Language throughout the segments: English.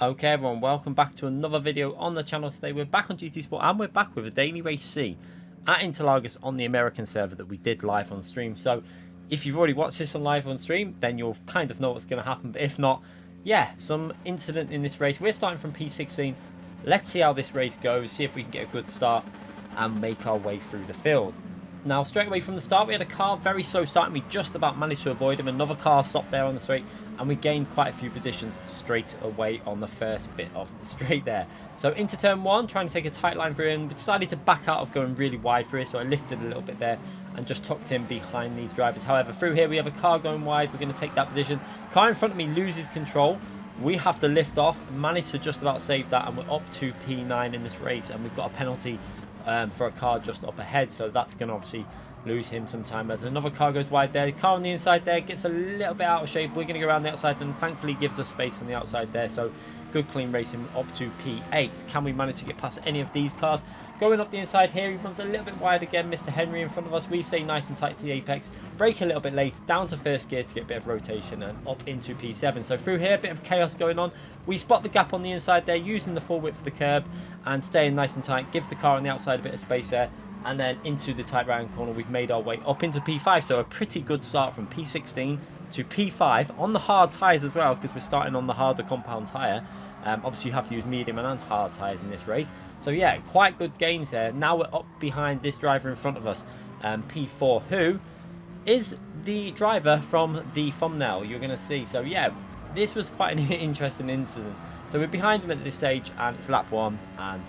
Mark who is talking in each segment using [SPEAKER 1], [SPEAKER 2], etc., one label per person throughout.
[SPEAKER 1] Okay everyone, welcome back to another video on the channel. Today we're back on GT Sport and we're back with a daily race C at Interlagos on the American server that we did live on stream. So if you've already watched this on live on stream, then you'll kind of know what's going to happen. But if not, yeah, some incident in this race. We're starting from P16. Let's see how this race goes, see if we can get a good start and make our way through the field. Now, straight away from the start, we had a car very slow starting. We just about managed to avoid him. Another car stopped there on the straight, and we gained quite a few positions straight away on the first bit of the straight there. So into turn one, trying to take a tight line through him, but decided to back out of going really wide through it. So I lifted a little bit there and just tucked in behind these drivers. However, through here we have a car going wide. We're going to take that position. Car in front of me loses control. We have to lift off, managed to just about save that, and we're up to P9 in this race, and we've got a penalty for a car just up ahead, so that's going to obviously lose him some time as another car goes wide there. The car on the inside there gets a little bit out of shape. We're going to go around the outside and thankfully gives us space on the outside there, so good clean racing up to P8. Can we manage to get past any of these cars? Going up the inside here, he runs a little bit wide again. Mr. Henry in front of us. We stay nice and tight to the apex. Brake a little bit late, down to first gear to get a bit of rotation and up into P7. So through here, a bit of chaos going on. We spot the gap on the inside there, using the full width of the curb and staying nice and tight. Give the car on the outside a bit of space there. And then into the tight right corner, we've made our way up into P5. So a pretty good start from P16 to P5 on the hard tyres as well, because we're starting on the harder compound tyre. Obviously, you have to use medium and hard tyres in this race. So yeah, quite good gains there. Now we're up behind this driver in front of us, P4, who is the driver from the thumbnail you're going to see. So yeah, this was quite an interesting incident. So we're behind him at this stage, and it's lap one, and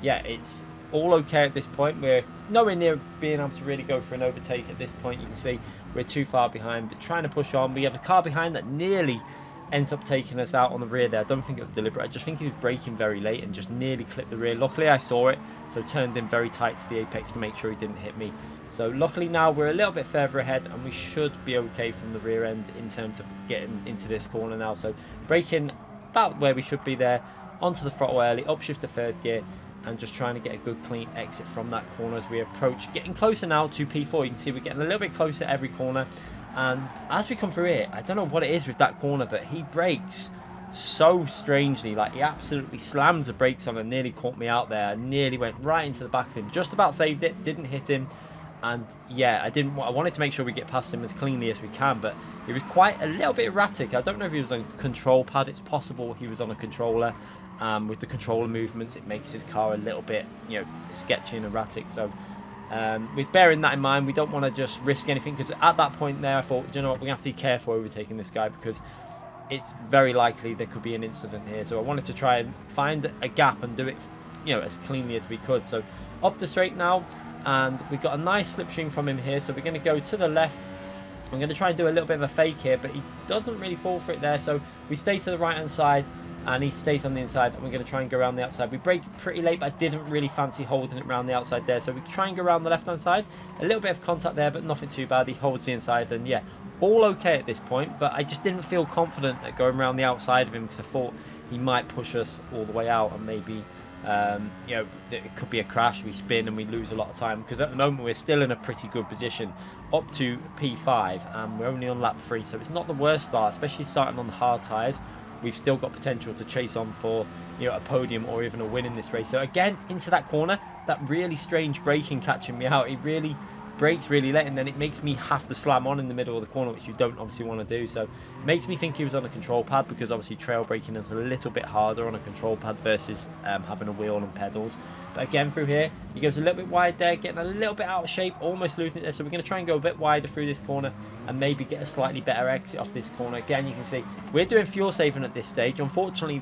[SPEAKER 1] yeah, it's all okay at this point. We're nowhere near being able to really go for an overtake at this point. You can see we're too far behind, but trying to push on. We have a car behind that nearly ends up taking us out on the rear there. I don't think it was deliberate. I just think he was braking very late and just nearly clipped the rear. Luckily I saw it, so turned in very tight to the apex to make sure he didn't hit me. So luckily now we're a little bit further ahead, and we should be okay from the rear end in terms of getting into this corner now. So braking about where we should be there, onto the throttle early, upshift to third gear, and just trying to get a good clean exit from that corner as we approach. Getting closer now to P4. You can see we're getting a little bit closer every corner. And as we come through here, I don't know what it is with that corner, but he brakes so strangely. Like, he absolutely slams the brakes on and nearly caught me out there. I nearly went right into the back of him. Just about saved it, didn't hit him. And yeah, I wanted to make sure we get past him as cleanly as we can, but he was quite a little bit erratic. I don't know if he was on a control pad. It's possible he was on a controller. With the controller movements, it makes his car a little bit, sketchy and erratic. So with bearing that in mind, we don't want to just risk anything, because at that point there I thought, you know what, we're going to have to be careful overtaking this guy, because it's very likely there could be an incident here. So I wanted to try and find a gap and do it as cleanly as we could. So up the straight now, and we got a nice slipstream from him here, so we're going to go to the left. I'm going to try and do a little bit of a fake here, but he doesn't really fall for it there. So we stay to the right hand side, and he stays on the inside, and we're going to try and go around the outside. We brake pretty late, but I didn't really fancy holding it around the outside there, so we try and go around the left hand side. A little bit of contact there, but nothing too bad. He holds the inside, and yeah, all okay at this point, but I just didn't feel confident at going around the outside of him, because I thought he might push us all the way out, and maybe it could be a crash, we spin and we lose a lot of time, because at the moment we're still in a pretty good position up to P5, and we're only on lap 3, so it's not the worst start, especially starting on the hard tyres. We've still got potential to chase on for a podium or even a win in this race. So again, into that corner, that really strange braking catching me out. He really brakes really late, and then it makes me have to slam on in the middle of the corner, which you don't obviously want to do. So it makes me think he was on a control pad, because obviously trail braking is a little bit harder on a control pad versus having a wheel and pedals. But again, through here, he goes a little bit wide there, getting a little bit out of shape, almost losing it there. So we're going to try and go a bit wider through this corner and maybe get a slightly better exit off this corner. Again, you can see we're doing fuel saving at this stage. Unfortunately,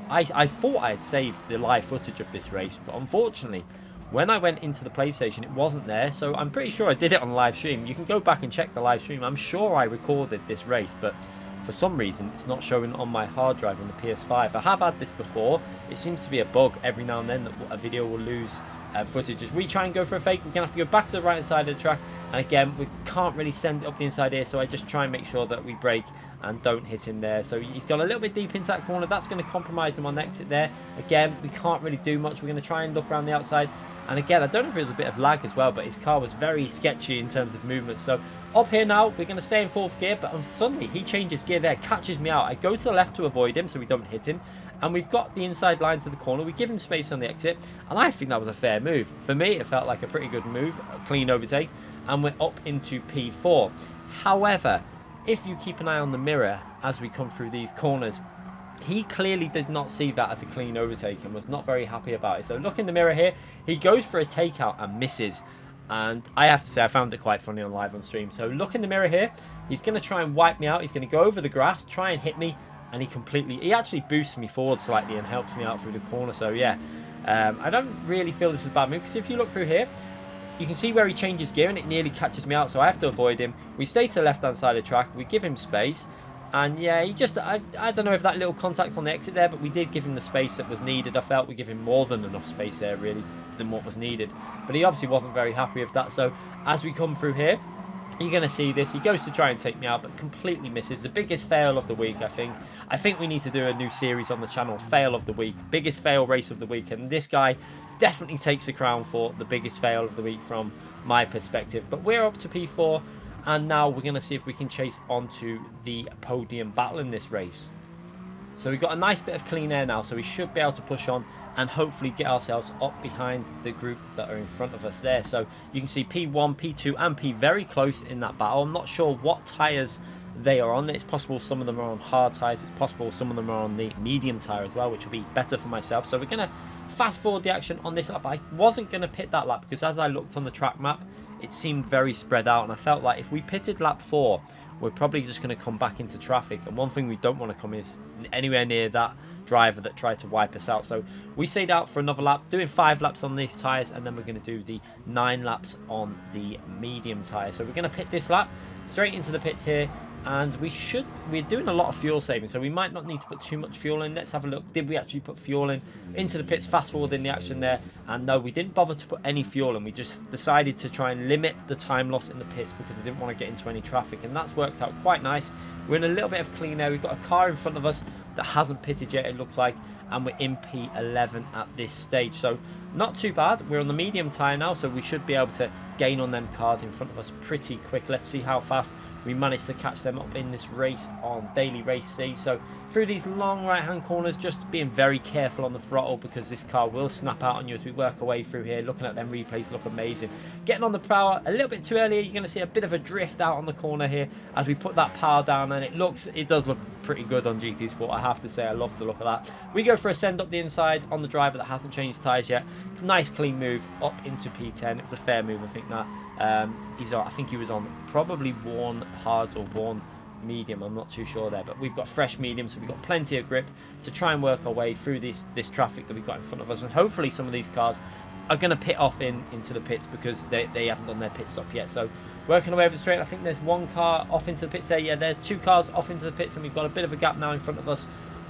[SPEAKER 1] I thought I had saved the live footage of this race, but unfortunately, when I went into the PlayStation, it wasn't there. So I'm pretty sure I did it on live stream. You can go back and check the live stream. I'm sure I recorded this race, but for some reason it's not showing on my hard drive on the PS5. I have had this before. It seems to be a bug every now and then that a video will lose footage. As we try and go for a fake, we're going to have to go back to the right side of the track, and again we can't really send it up the inside here, so I just try and make sure that we brake and don't hit him there. So he's gone a little bit deep into that corner. That's going to compromise him on the exit there. Again, we can't really do much. We're going to try and look around the outside, and again, I don't know if it was a bit of lag as well, but his car was very sketchy in terms of movement. So up here now, we're going to stay in 4th gear, but suddenly he changes gear there, catches me out. I go to the left to avoid him so we don't hit him, and we've got the inside line to the corner. We give him space on the exit, and I think that was a fair move. For me, it felt like a pretty good move, a clean overtake, and we're up into P4. However, if you keep an eye on the mirror as we come through these corners, he clearly did not see that as a clean overtake and was not very happy about it. So look in the mirror here, he goes for a takeout and misses. And I have to say, I found it quite funny on live on stream. So look in the mirror here, he's going to try and wipe me out. He's going to go over the grass, try and hit me, and he actually boosts me forward slightly and helps me out through the corner. So yeah, I don't really feel this is a bad move, because if you look through here, you can see where he changes gear and it nearly catches me out, so I have to avoid him. We stay to the left-hand side of the track, we give him space, and yeah, he just, I don't know if that little contact on the exit there, but we did give him the space that was needed. I felt we give him more than enough space there, really, than what was needed. But he obviously wasn't very happy with that, so as we come through here, you're going to see this. He goes to try and take me out, but completely misses. The biggest fail of the week, I think. I think we need to do a new series on the channel, fail of the week, biggest fail race of the week, and this guy definitely takes the crown for the biggest fail of the week from my perspective. But we're up to P4, and now we're going to see if we can chase onto the podium battle in this race. So we've got a nice bit of clean air now, so we should be able to push on and hopefully get ourselves up behind the group that are in front of us there. So you can see P1, P2 and P very close in that battle. I'm not sure what tyres they are on. It's possible some of them are on hard tyres. It's possible some of them are on the medium tyre as well, which will be better for myself. So we're going to fast forward the action on this lap. I wasn't going to pit that lap because as I looked on the track map, it seemed very spread out, and I felt like if we pitted lap 4, we're probably just going to come back into traffic, and one thing we don't want to come is anywhere near that driver that tried to wipe us out. So we stayed out for another lap, doing 5 laps on these tyres, and then we're going to do the 9 laps on the medium tyre. So we're going to pit this lap straight into the pits here, and we're doing a lot of fuel saving, so we might not need to put too much fuel in. Let's have a look. Did we actually put fuel in into the pits? Fast forward in the action there, and no, we didn't bother to put any fuel in. We just decided to try and limit the time loss in the pits because we didn't want to get into any traffic, and that's worked out quite nice. We're in a little bit of clean air. We've got a car in front of us that hasn't pitted yet, it looks like, and we're in P11 at this stage, so not too bad. We're on the medium tyre now, so we should be able to gain on them cars in front of us pretty quick. Let's see how fast we managed to catch them up in this race on Daily Race C. So through these long right hand corners, just being very careful on the throttle because this car will snap out on you as we work our way through here. Looking at them replays, look amazing. Getting on the power a little bit too early. You're going to see a bit of a drift out on the corner here as we put that power down, and it does look pretty good on GT Sport. I have to say, I love the look of that. We go for a send up the inside on the driver that hasn't changed tyres yet. Nice clean move up into P10. It was a fair move, I think that. I think he was on probably worn hard or worn medium, I'm not too sure there, but we've got fresh medium, so we've got plenty of grip to try and work our way through this traffic that we've got in front of us, and hopefully some of these cars are going to pit off into the pits because they haven't done their pit stop yet. So working our way over the straight, I think there's one car off into the pits there. Yeah, there's 2 cars off into the pits, and we've got a bit of a gap now in front of us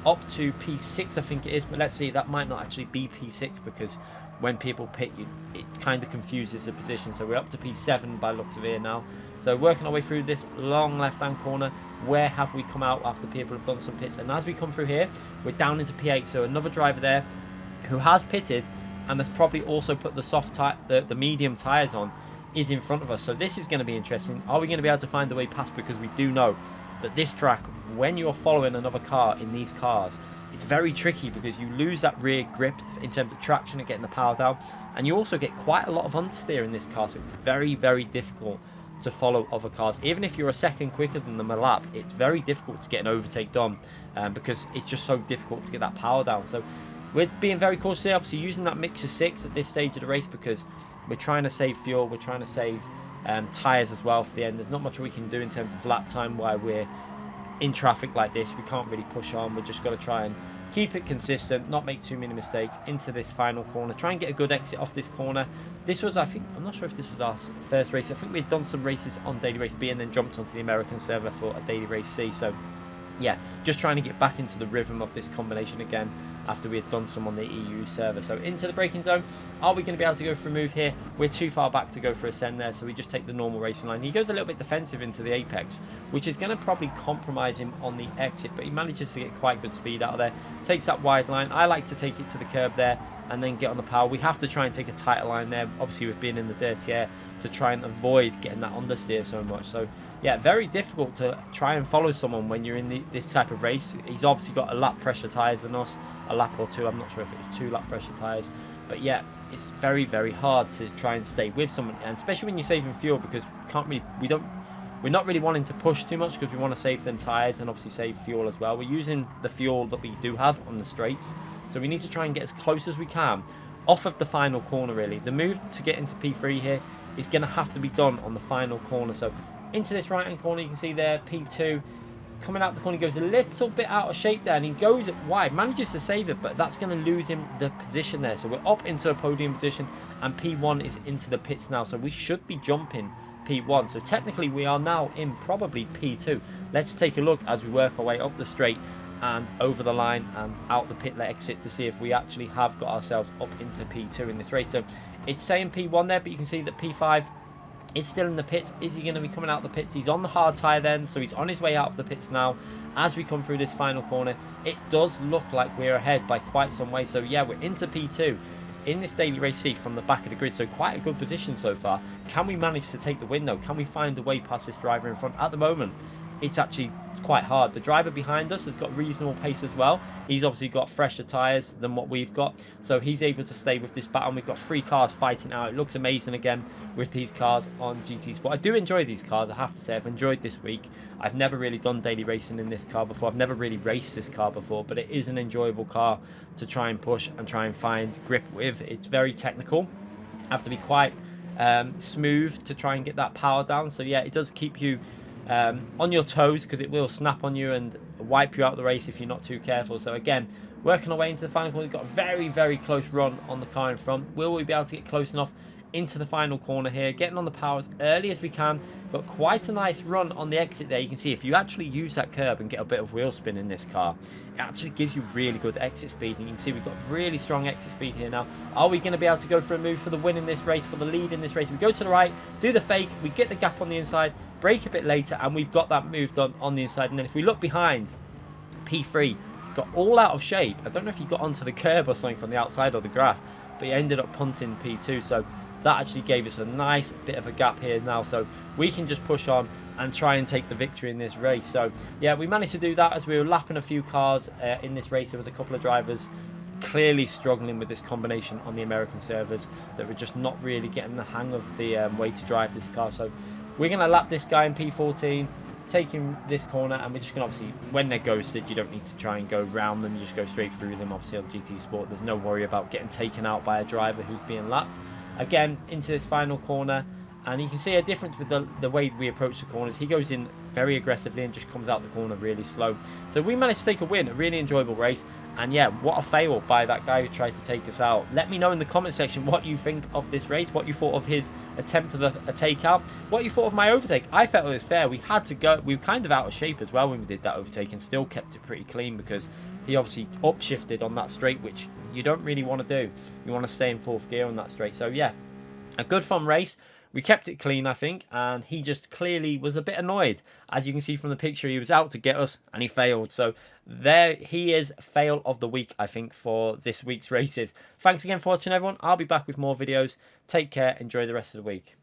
[SPEAKER 1] up to P6, I think it is, but let's see, that might not actually be P6 because when people pit you, it kind of confuses the position. So we're up to P7 by looks of here now. So working our way through this long left-hand corner, where have we come out after people have done some pits? And as we come through here, we're down into P8. So another driver there who has pitted and has probably also put the medium tyres on is in front of us. So this is going to be interesting. Are we going to be able to find a way past? Because we do know that this track, when you're following another car in these cars, it's very tricky because you lose that rear grip in terms of traction and getting the power down, and you also get quite a lot of understeer in this car, so it's very, very difficult to follow other cars. Even if you're a second quicker than them a lap, it's very difficult to get an overtake done because it's just so difficult to get that power down. So we're being very cautious here, obviously using that mixture 6 at this stage of the race because we're trying to save fuel, we're trying to save tyres as well for the end. There's not much we can do in terms of lap time while we're in traffic like this. We can't really push on. We're just got to try and keep it consistent, not make too many mistakes into this final corner, try and get a good exit off this corner. This was, I think, I'm not sure if this was our first race. I think we've done some races on Daily Race B and then jumped onto the American server for a Daily Race C. So yeah, just trying to get back into the rhythm of this combination again after we had done some on the EU server. So into the braking zone. Are we going to be able to go for a move here? We're too far back to go for a send there, so we just take the normal racing line. He goes a little bit defensive into the apex, which is going to probably compromise him on the exit, but he manages to get quite good speed out of there. Takes that wide line. I like to take it to the curb there and then get on the power. We have to try and take a tighter line there. Obviously, with being in the dirty air, to try and avoid getting that understeer so much. So yeah, very difficult to try and follow someone when you're in this type of race. He's obviously got a lap fresher tyres than us, a lap or two. I'm not sure if it was 2 lap fresher tyres, but yeah, it's very, very hard to try and stay with someone, and especially when you're saving fuel, because we're not really wanting to push too much because we want to save them tyres and obviously save fuel as well. We're using the fuel that we do have on the straights, so we need to try and get as close as we can off of the final corner. Really, the move to get into P3 here is going to have to be done on the final corner. So into this right hand corner, you can see there P2 coming out the corner. He goes a little bit out of shape there, and he goes wide, manages to save it, but that's going to lose him the position there. So we're up into a podium position, and P1 is into the pits now, so we should be jumping P1. So technically we are now in probably P2. Let's take a look as we work our way up the straight and over the line and out the pit exit to see if we actually have got ourselves up into P2 in this race. So it's saying P1 there, but you can see that P5 is still in the pits. Is he going to be coming out the pits? He's on the hard tyre then, so he's on his way out of the pits now. As we come through this final corner, it does look like we're ahead by quite some way. So yeah, we're into P2 in this daily race C from the back of the grid, so quite a good position so far. Can we manage to take the win though? Can we find a way past this driver in front? At the moment, it's actually quite hard. The driver behind us has got reasonable pace as well. He's obviously got fresher tyres than what we've got, so he's able to stay with this battle. We've got 3 cars fighting out. It looks amazing again with these cars on GT Sport. I do enjoy these cars, I have to say. I've enjoyed this week. I've never really done daily racing in this car before. I've never really raced this car before, but it is an enjoyable car to try and push and try and find grip with. It's very technical. Have to be quite smooth to try and get that power down. So yeah, it does keep you on your toes, because it will snap on you and wipe you out of the race if you're not too careful. So again, working our way into the final corner. We've got a very, very close run on the car in front. Will we be able to get close enough into the final corner here? Getting on the power as early as we can. Got quite a nice run on the exit there. You can see if you actually use that curb and get a bit of wheel spin in this car, it actually gives you really good exit speed. And you can see we've got really strong exit speed here now. Are we going to be able to go for a move for the win in this race, for the lead in this race? We go to the right, do the fake, we get the gap on the inside, brake a bit later, and we've got that move done on the inside. And then if we look behind, P3 got all out of shape. I don't know if he got onto the curb or something on the outside of the grass, but he ended up punting P2. So that actually gave us a nice bit of a gap here now, so we can just push on and try and take the victory in this race. So yeah, we managed to do that as we were lapping a few cars in this race. There was a couple of drivers clearly struggling with this combination on the American servers that were just not really getting the hang of the way to drive this car. So we're going to lap this guy in P14, taking this corner, and we're just going to, obviously, when they're ghosted, you don't need to try and go round them, you just go straight through them. Obviously on GT Sport, there's no worry about getting taken out by a driver who's being lapped. Again, into this final corner, and you can see a difference with the way we approach the corners. He goes in very aggressively and just comes out the corner really slow. So we managed to take a win, a really enjoyable race. And yeah, what a fail by that guy who tried to take us out. Let me know in the comment section what you think of this race, what you thought of his attempt of a takeout, what you thought of my overtake. I felt it was fair. We had to go. We were kind of out of shape as well when we did that overtake, and still kept it pretty clean because he obviously upshifted on that straight, which you don't really want to do. You want to stay in 4th gear on that straight. So yeah, a good fun race. We kept it clean, I think, and he just clearly was a bit annoyed. As you can see from the picture, he was out to get us, and he failed. So there he is, fail of the week, I think, for this week's races. Thanks again for watching, everyone. I'll be back with more videos. Take care. Enjoy the rest of the week.